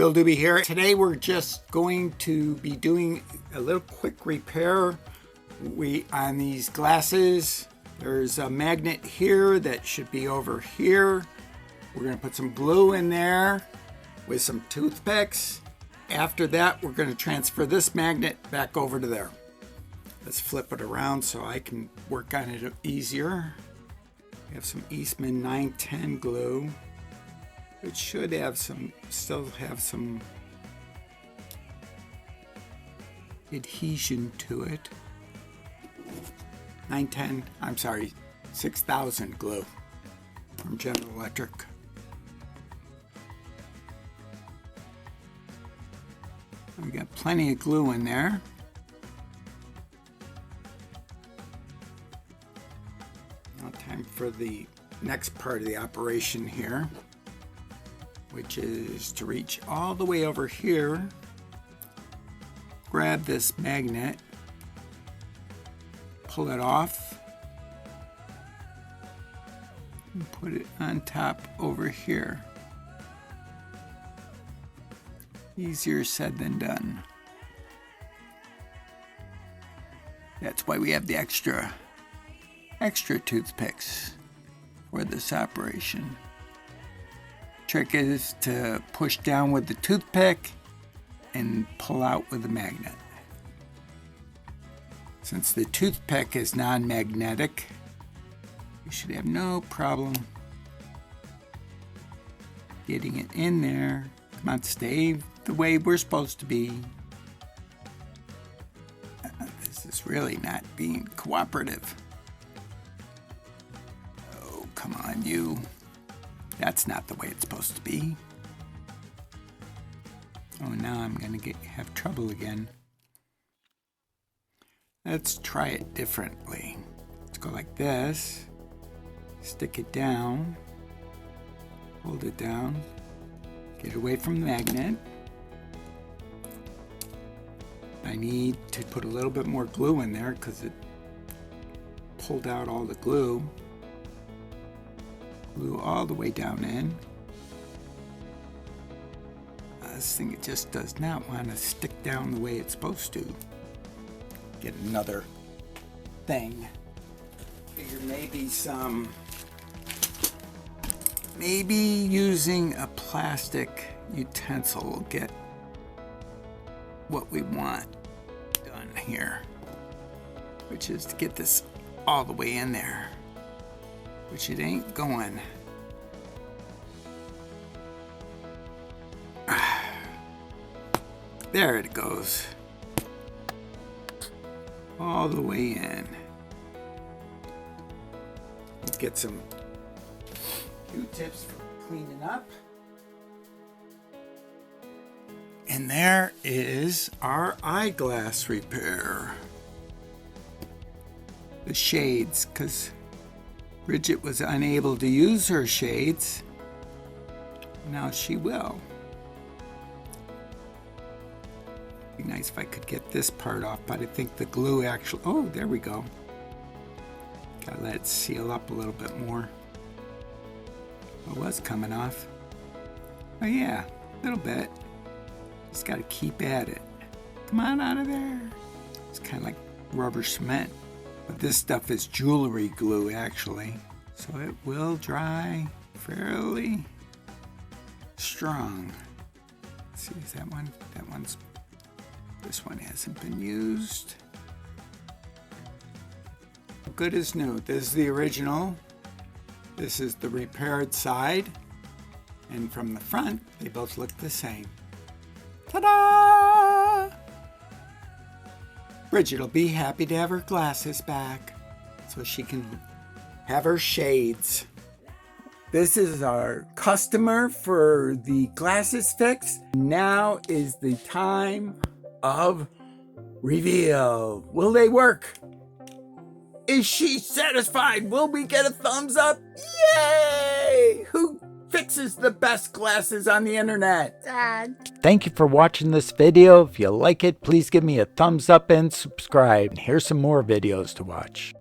Little Dube here. Today we're just going to be doing a little quick repair on these glasses. There's a magnet here that should be over here. We're going to put some glue in there with some toothpicks. After that, we're going to transfer this magnet back over to there. Let's flip it around so I can work on it easier. We have some Eastman 910 glue. It should have still have some adhesion to it. 6000 glue from General Electric. We got plenty of glue in there. Now time for the next part of the operation here, which is to reach all the way over here, grab this magnet, pull it off, and put it on top over here. Easier said than done. That's why we have the extra toothpicks for this operation. Trick is to push down with the toothpick and pull out with the magnet. Since the toothpick is non-magnetic, you should have no problem getting it in there. Come on, stay the way we're supposed to be. This is really not being cooperative. Oh, come on, you. That's not the way it's supposed to be. Oh, now I'm going to have trouble again. Let's try it differently. Let's go like this. Stick it down. Hold it down. Get away from the magnet. I need to put a little bit more glue in there because it pulled out all the glue. Glue all the way down in. This thing, it just does not want to stick down the way it's supposed to. Get another thing. Figure maybe using a plastic utensil will get what we want done here, which is to get this all the way in there, which it ain't going. There it goes. All the way in. Let's get some Q-tips for cleaning up. And there is our eyeglass repair. The shades, because Bridgette was unable to use her shades. Now she will. Be nice if I could get this part off, but I think the glue actually, oh, there we go. Gotta let it seal up a little bit more. It was coming off. Oh yeah, a little bit. Just gotta keep at it. Come on out of there. It's kind of like rubber cement, but this stuff is jewelry glue actually, so it will dry fairly strong. Let's see, is that one? This one hasn't been used. Good as new. This is the original. This is the repaired side. And from the front, they both look the same. Ta-da! Bridgette will be happy to have her glasses back so she can have her shades. This is our customer for the glasses fix. Now is the time of reveal. Will they work? Is she satisfied? Will we get a thumbs up? Yay! Who fixes the best glasses on the internet? Dad. Thank you for watching this video. If you like it, please give me a thumbs up and subscribe. Here's some more videos to watch.